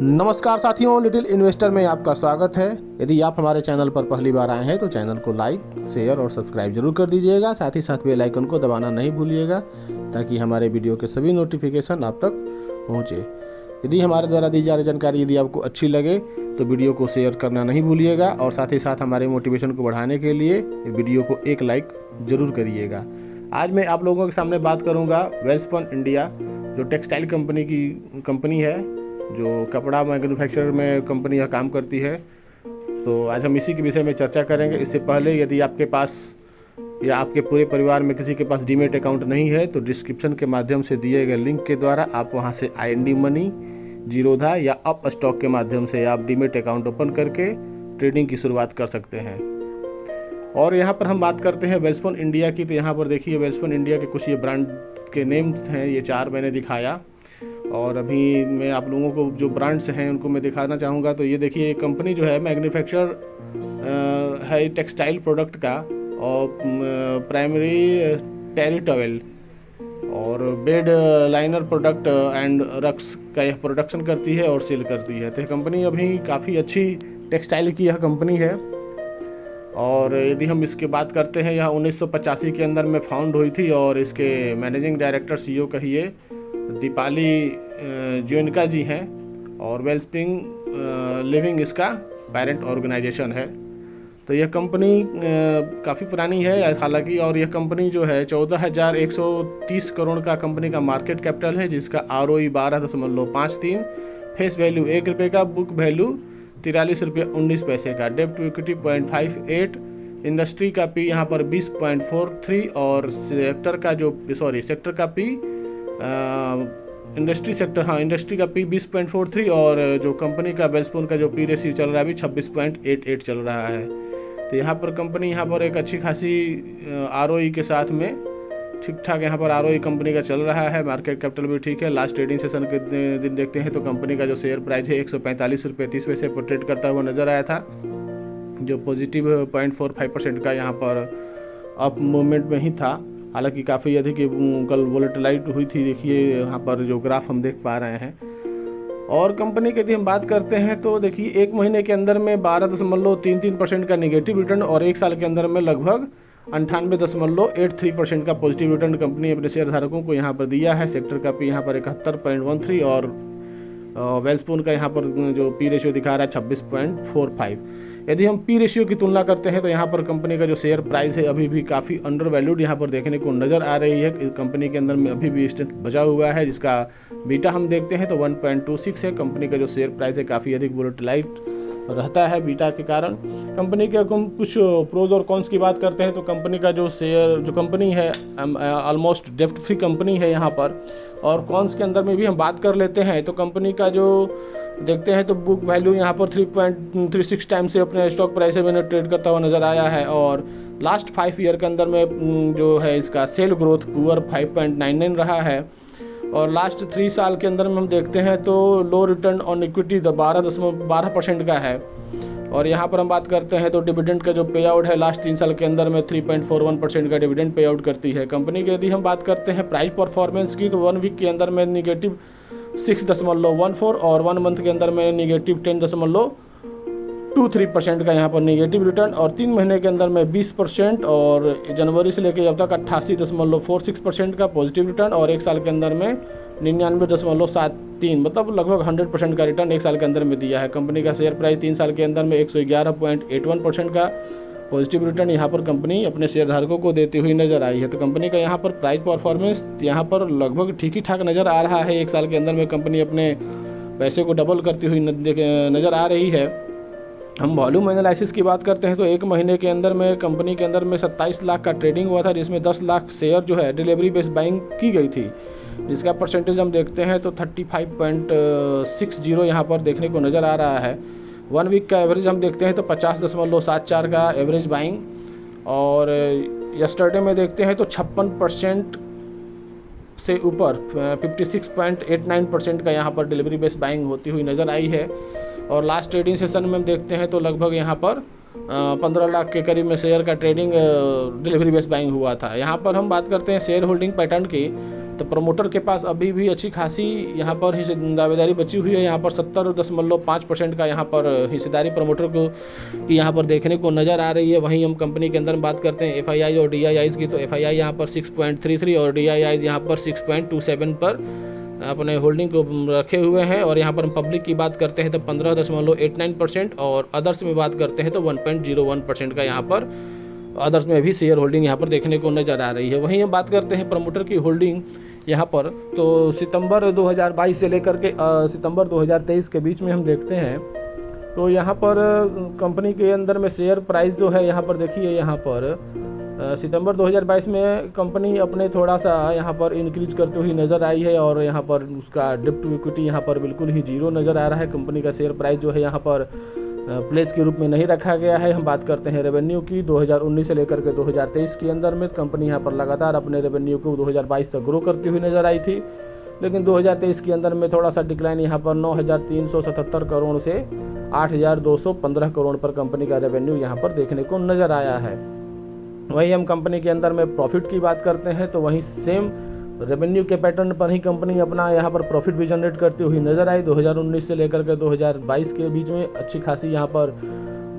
नमस्कार साथियों, little investor में आपका स्वागत है। यदि आप हमारे चैनल पर पहली बार आए हैं तो चैनल को लाइक, शेयर और सब्सक्राइब जरूर कर दीजिएगा। साथ ही साथ बेल आइकन को दबाना नहीं भूलिएगा ताकि हमारे वीडियो के सभी नोटिफिकेशन आप तक पहुंचे। यदि हमारे द्वारा दी जा रही जानकारी यदि आपको अच्छी लगे तो वीडियो को शेयर करना नहीं भूलिएगा और साथ ही साथ हमारे मोटिवेशन को बढ़ाने के लिए वीडियो को एक लाइक ज़रूर करिएगा। आज मैं आप लोगों के सामने बात करूँगा वेल्सपन इंडिया, जो टेक्सटाइल कंपनी है, जो कपड़ा मैन्युफैक्चरर में कंपनी यह काम करती है। तो आज हम इसी के विषय में चर्चा करेंगे। इससे पहले यदि आपके पास या आपके पूरे परिवार में किसी के पास डीमेट अकाउंट नहीं है तो डिस्क्रिप्शन के माध्यम से दिए गए लिंक के द्वारा आप वहां से IND मनी, जीरोधा या अप स्टॉक के माध्यम से आप डीमेट अकाउंट ओपन करके ट्रेडिंग की शुरुआत कर सकते हैं। और यहाँ पर हम बात करते हैं वेल्सपन इंडिया की। तो यहाँ पर देखिए वेल्सपन इंडिया के कुछ ये ब्रांड के नेम हैं, ये 4 मैंने दिखाया और अभी मैं आप लोगों को जो ब्रांड्स हैं उनको मैं दिखाना चाहूँगा। तो ये देखिए कंपनी जो है मैन्युफैक्चरर है टेक्सटाइल प्रोडक्ट का और प्राइमरी टेरी टॉवेल और बेड लाइनर प्रोडक्ट एंड रक्स का यह प्रोडक्शन करती है और सेल करती है। तो यह कंपनी अभी काफ़ी अच्छी टेक्सटाइल की यह कंपनी है। और यदि हम इसके बात करते हैं, यह 1985 के अंदर में फाउंड हुई थी और इसके मैनेजिंग डायरेक्टर CEO कहिए दीपाली ज्वेनका जी हैं और वेलस्प्रिंग लिविंग इसका पेरेंट ऑर्गेनाइजेशन है। तो यह कंपनी काफ़ी पुरानी है हालांकि, और यह कंपनी जो है 14,130 करोड़ का कंपनी का मार्केट कैपिटल है, जिसका ROE 12.53, फेस वैल्यू 1 रुपये का, बुक वैल्यू 43 रुपये 19 पैसे का, डेब्ट टू इक्विटी 0.58, इंडस्ट्री का P यहाँ पर 20.43 और सेक्टर का P इंडस्ट्री का P 20.43 और जो कंपनी का वेल्सपन का जो P रेशियो चल रहा है अभी 26.88 चल रहा है। तो यहाँ पर कंपनी एक अच्छी खासी ROE के साथ में ठीक ठाक यहाँ पर ROE कंपनी का चल रहा है। मार्केट कैपिटल भी ठीक है। लास्ट ट्रेडिंग सेशन के दिन देखते हैं तो कंपनी का जो शेयर प्राइस है 145 रुपये 30 पैसे पर ट्रेड करता हुआ नजर आया था, जो पॉजिटिव 0.45% का यहाँ पर अप मूवमेंट में ही था। हालांकि काफ़ी अधिक कल वोलेटिलाइट हुई थी, देखिए यहाँ पर जो ग्राफ हम देख पा रहे हैं। और कंपनी की यदि हम बात करते हैं तो देखिए 1 महीने के अंदर में 12.33% का नेगेटिव रिटर्न और 1 साल के अंदर में लगभग 98.83% का पॉजिटिव रिटर्न कंपनी अपने शेयर धारकों को यहाँ पर दिया है। सेक्टर का P यहाँ पर 71.13 और वेल्सपन का यहाँ पर जो P रेशियो दिखा रहा है 26.45। यदि हम P रेशियो की तुलना करते हैं तो यहाँ पर कंपनी का जो शेयर प्राइस है अभी भी काफ़ी अंडर वैल्यूड यहाँ पर देखने को नज़र आ रही है। कंपनी के अंदर में अभी भी स्ट्रेंथ बचा हुआ है, जिसका बीटा हम देखते हैं तो 1.26 है। कंपनी का जो शेयर प्राइस है काफ़ी अधिक वोलेटिलाइट रहता है बीटा के कारण। कंपनी के हम कुछ प्रोज और कॉन्स की बात करते हैं तो कंपनी का जो कंपनी है ऑलमोस्ट डेब्ट फ्री कंपनी है यहाँ पर। और कॉन्स के अंदर में भी हम बात कर लेते हैं तो कंपनी का जो देखते हैं तो बुक वैल्यू यहाँ पर 3.36 टाइम से अपने स्टॉक प्राइस में ट्रेड करता हुआ नज़र आया है। और लास्ट 5 ईयर के अंदर में जो है इसका सेल ग्रोथ पुअर 5.99 रहा है। और लास्ट 3 साल के अंदर में हम देखते हैं तो लो रिटर्न ऑन इक्विटी 12% का है। और यहाँ पर हम बात करते हैं तो डिविडेंड का जो पे आउट है लास्ट 3 साल के अंदर में 3.41% का डिविडेंड पे आउट करती है कंपनी की। यदि हम बात करते हैं प्राइस परफॉर्मेंस की तो 1 वीक के अंदर में निगेटिव 6.14 और 1 मंथ के अंदर में निगेटिव 10.23% का यहाँ पर निगेटिव रिटर्न और 3 महीने के अंदर में 20% और जनवरी से लेकर अब तक 88.46% का पॉजिटिव रिटर्न और 1 साल के अंदर में 99.73, मतलब लगभग 100% का रिटर्न 1 साल के अंदर में दिया है। कंपनी का शेयर प्राइस 3 साल के अंदर में 111.81% का पॉजिटिव रिटर्न यहाँ पर कंपनी अपने शेयर धारकों को देती हुई नज़र आई है। तो कंपनी का यहाँ पर प्राइस परफॉर्मेंस यहाँ पर लगभग ठीक ही ठाक नज़र आ रहा है। 1 साल के अंदर में कंपनी अपने पैसे को डबल करती हुई नज़र आ रही है। हम वॉल्यूम एनालिसिस की बात करते हैं तो 1 महीने के अंदर में कंपनी के अंदर में 27 लाख का ट्रेडिंग हुआ था, जिसमें 10 लाख शेयर जो है डिलीवरी बेस्ड बाइंग की गई थी, जिसका परसेंटेज हम देखते हैं तो 35.60 यहाँ पर देखने को नज़र आ रहा है। 1 वीक का एवरेज हम देखते हैं तो 50.74 का एवरेज बाइंग और यस्टरडे में देखते हैं तो 56% से ऊपर 56.89% का यहाँ पर डिलीवरी बेस्ड बाइंग होती हुई नज़र आई है। और लास्ट ट्रेडिंग सेशन में हम देखते हैं तो लगभग यहाँ पर 15 लाख के करीब में शेयर का ट्रेडिंग डिलीवरी बेस्ड बाइंग हुआ था। यहाँ पर हम बात करते हैं शेयर होल्डिंग पैटर्न की तो प्रमोटर के पास अभी भी अच्छी खासी यहाँ पर दावेदारी बची हुई है। यहाँ पर 70.5% का यहाँ पर हिस्सेदारी प्रमोटर को की यहाँ पर देखने को नज़र आ रही है। वहीं हम कंपनी के अंदर बात करते हैं FII और DIIs की, तो FII यहाँ पर 6.33 और DIIs यहाँ पर 6.27 पर अपने होल्डिंग को रखे हुए हैं। और यहाँ पर हम पब्लिक की बात करते हैं तो 15.89% और अदर्स में बात करते हैं तो 1.01% का यहाँ पर अदर्स में भी शेयर होल्डिंग यहाँ पर देखने को नज़र आ रही है। वहीं हम बात करते हैं प्रमोटर की होल्डिंग यहाँ पर, तो सितंबर 2022 से लेकर के सितंबर 2023 के बीच में हम देखते हैं तो यहाँ पर कंपनी के अंदर में शेयर प्राइस जो है यहाँ पर देखिए, यहाँ पर सितंबर 2022 में कंपनी अपने थोड़ा सा यहाँ पर इंक्रीज करते हुई नज़र आई है और यहाँ पर उसका डेब्ट टू इक्विटी यहाँ पर बिल्कुल ही जीरो नज़र आ रहा है। कंपनी का शेयर प्राइस जो है यहाँ पर प्लेस के रूप में नहीं रखा गया है। हम बात करते हैं रेवेन्यू की, 2019 से लेकर के 2023 के अंदर में कंपनी यहाँ पर लगातार अपने रेवेन्यू को 2022 तक ग्रो करती हुई नज़र आई थी, लेकिन 2023 के अंदर में थोड़ा सा डिक्लाइन यहाँ पर 9,377 करोड़ से 8,215 करोड़ पर कंपनी का रेवेन्यू यहाँ पर देखने को नज़र आया है। वहीं हम कंपनी के अंदर में प्रॉफिट की बात करते हैं तो वहीं सेम रेवेन्यू के पैटर्न पर ही कंपनी अपना यहाँ पर प्रॉफिट भी जनरेट करती हुई नज़र आई। 2019 से लेकर के 2022 के बीच में अच्छी खासी यहाँ पर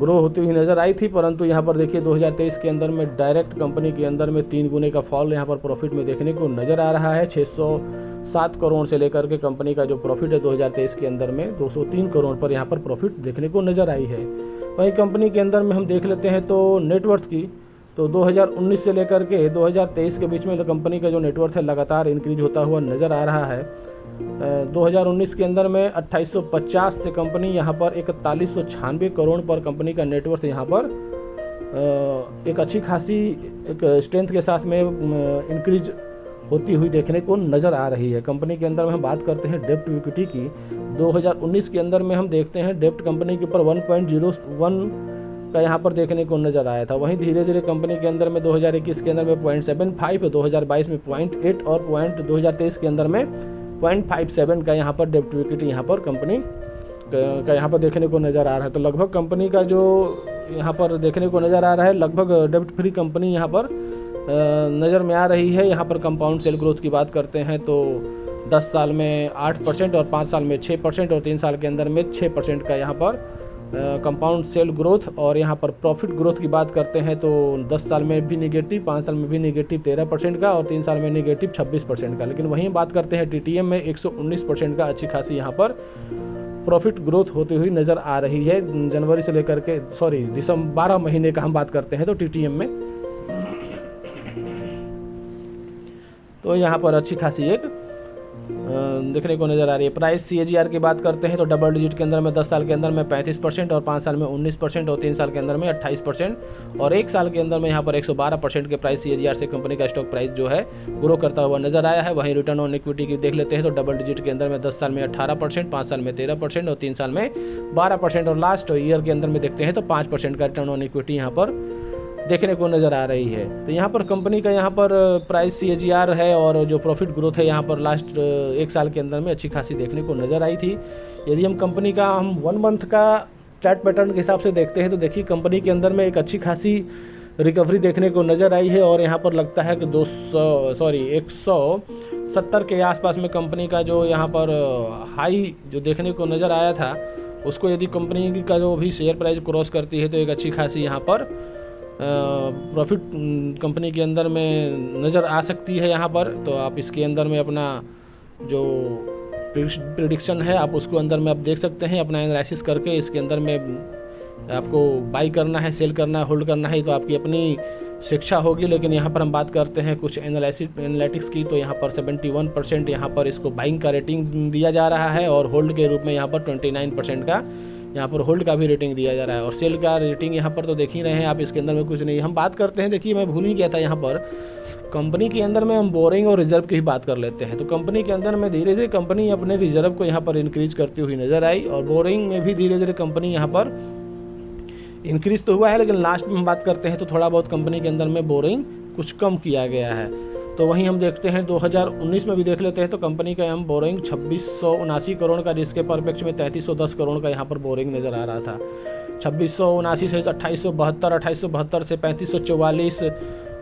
ग्रो होती हुई नज़र आई थी, परंतु यहाँ पर देखिए 2023 के अंदर में डायरेक्ट कंपनी के अंदर में 3 गुने का फॉल यहाँ पर प्रॉफिट में देखने को नज़र आ रहा है। 607 करोड़ से लेकर के कंपनी का जो प्रॉफिट है 2023 के अंदर में 203 करोड़ पर यहाँ पर प्रॉफिट देखने को नज़र आई है। वहीं कंपनी के अंदर में हम देख लेते हैं तो नेटवर्थ की, तो 2019 से लेकर के 2023 के बीच में तो कंपनी का जो नेटवर्थ है लगातार इंक्रीज होता हुआ नज़र आ रहा है। 2019 के अंदर में 2850 से कंपनी यहाँ पर 4196 करोड़ पर कंपनी का नेटवर्थ यहाँ पर एक अच्छी खासी एक स्ट्रेंथ के साथ में इंक्रीज होती हुई देखने को नज़र आ रही है। कंपनी के अंदर में हम बात करते हैं डेब्ट टू इक्विटी की, 2019 के अंदर में हम देखते हैं डेब्ट कंपनी के ऊपर 1.01 का यहाँ पर देखने को नज़र आया था। वहीं धीरे धीरे कंपनी के अंदर में 2021 के अंदर में 0.75, 2022 में 0.8 और 2023 के अंदर में 0.57 का यहाँ पर डेब्ट टू इक्विटी यहाँ पर कंपनी का यहाँ पर देखने को नज़र आ रहा है। तो लगभग कंपनी का जो यहाँ पर देखने को नज़र आ रहा है, लगभग डेब्ट फ्री कंपनी यहाँ पर नज़र में आ रही है। यहाँ पर कंपाउंड सेल ग्रोथ की बात करते हैं तो 10 साल में 8% और 5 साल में 6% और 3 साल के अंदर में 6% का यहाँ पर कंपाउंड सेल ग्रोथ। और यहाँ पर प्रॉफिट ग्रोथ की बात करते हैं तो 10 साल में भी निगेटिव, 5 साल में भी निगेटिव 13% का और 3 साल में निगेटिव 26% का। लेकिन वहीं बात करते हैं TTM में 119% का अच्छी खासी यहाँ पर प्रॉफिट ग्रोथ होती हुई नज़र आ रही है। जनवरी से लेकर के दिसंबर 12 महीने का हम बात करते हैं तो TTM में तो यहाँ पर अच्छी खासी एक देखने को नज़र आ रही है। प्राइस CAGR की बात करते हैं तो डबल डिजिट के अंदर में 10 साल के अंदर में 35% और 5 साल में 19% और 3 साल के अंदर में 28% और 1 साल के अंदर में यहाँ पर 112% के प्राइस CAGR से कंपनी का स्टॉक प्राइस जो है ग्रो करता हुआ नजर आया है। वहीं रिटर्न ऑन इक्विटी की देख लेते हैं तो डबल डिजिट के अंदर में 10 साल में 18%, 5 साल में 13% और 3 साल में 12% और लास्ट ईयर के अंदर में देखते हैं तो 5% का रिटर्न ऑन इक्विटी यहाँ पर देखने को नज़र आ रही है। तो यहाँ पर कंपनी का यहाँ पर प्राइस CAGR है और जो प्रॉफिट ग्रोथ है यहाँ पर लास्ट 1 साल के अंदर में अच्छी खासी देखने को नज़र आई थी। यदि हम कंपनी का 1 मंथ का चार्ट पैटर्न के हिसाब से देखते हैं तो देखिए कंपनी के अंदर में एक अच्छी खासी रिकवरी देखने को नज़र आई है और यहाँ पर लगता है कि 170 के आसपास में कंपनी का जो यहाँ पर हाई जो देखने को नज़र आया था उसको यदि कंपनी का जो भी शेयर प्राइस क्रॉस करती है तो एक अच्छी खासी यहाँ पर प्रॉफिट कंपनी के अंदर में नज़र आ सकती है यहाँ पर। तो आप इसके अंदर में अपना जो प्रिडिक्शन है आप उसको अंदर में आप देख सकते हैं अपना एनालिसिस करके। इसके अंदर में आपको बाई करना है, सेल करना है, होल्ड करना है तो आपकी अपनी शिक्षा होगी। लेकिन यहाँ पर हम बात करते हैं कुछ एनालिटिक्स की तो यहाँ पर 71% यहाँ पर इसको बाइंग का रेटिंग दिया जा रहा है और होल्ड के रूप में यहाँ पर 29% का यहाँ पर होल्ड का भी रेटिंग दिया जा रहा है और सेल का रेटिंग यहाँ पर तो देख ही रहे हैं आप, इसके अंदर में कुछ नहीं। हम बात करते हैं, देखिए मैं भूल ही गया था, यहाँ पर कंपनी के अंदर में हम बोरिंग और रिजर्व की ही बात कर लेते हैं। तो कंपनी के अंदर में धीरे धीरे कंपनी अपने रिजर्व को यहाँ पर इंक्रीज करती हुई नज़र आई और बोरिंग में भी धीरे धीरे कंपनी यहाँ पर इंक्रीज तो हुआ है, लेकिन लास्ट में हम बात करते हैं तो थोड़ा बहुत कंपनी के अंदर में बोरिंग कुछ कम किया गया है। तो वहीं हम देखते हैं 2019 में भी देख लेते हैं तो कंपनी का हम बोरिंग 2679 करोड़ का, जिसके परिप्रेक्ष्य में 3310 करोड़ का यहाँ पर बोरिंग नज़र आ रहा था। 2679 से 2872, 2872 से 3544,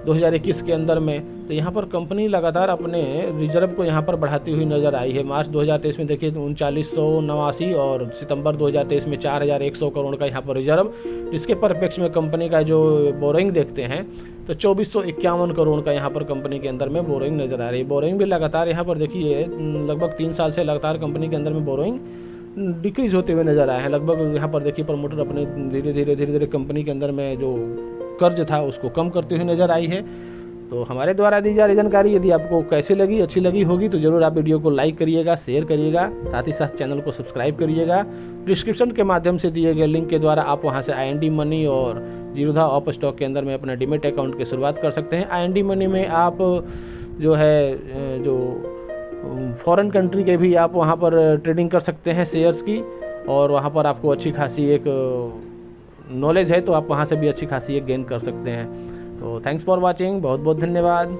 2021 के अंदर में। तो यहाँ पर कंपनी लगातार अपने रिजर्व को यहाँ पर बढ़ाती हुई नज़र आई है। मार्च 2023 में देखिए 3989 और सितंबर 2023 में 4100 करोड़ का यहाँ पर रिजर्व। इसके परिप्रेक्ष्य में कंपनी का जो बोरिंग देखते हैं तो 2451 करोड़ का यहाँ पर कंपनी के अंदर में बोरिंग नज़र आ रही है। बोरिंग भी लगातार यहाँ पर देखिए लगभग 3 साल से लगातार कंपनी के अंदर में बोरिंग डिक्रीज होते हुए नज़र आए हैं। लगभग यहाँ पर देखिए प्रमोटर अपने धीरे धीरे कंपनी के अंदर में जो कर्ज था उसको कम करते हुए नज़र आई है। तो हमारे द्वारा दी जा रही जानकारी यदि आपको कैसी लगी, अच्छी लगी होगी तो ज़रूर आप वीडियो को लाइक करिएगा, शेयर करिएगा, साथ ही साथ चैनल को सब्सक्राइब करिएगा। डिस्क्रिप्शन के माध्यम से दिए गए लिंक के द्वारा आप वहां से IND मनी और जीरोधा ऑप स्टॉक के अंदर में अपना डीमेट अकाउंट की शुरुआत कर सकते हैं। IND मनी में आप जो है जो फॉरेन कंट्री के भी आप वहां पर ट्रेडिंग कर सकते हैं शेयर्स की, और वहां पर आपको अच्छी खासी एक नॉलेज है तो आप वहां से भी अच्छी खासी एक गेन कर सकते हैं। तो थैंक्स फॉर वाचिंग, बहुत बहुत धन्यवाद।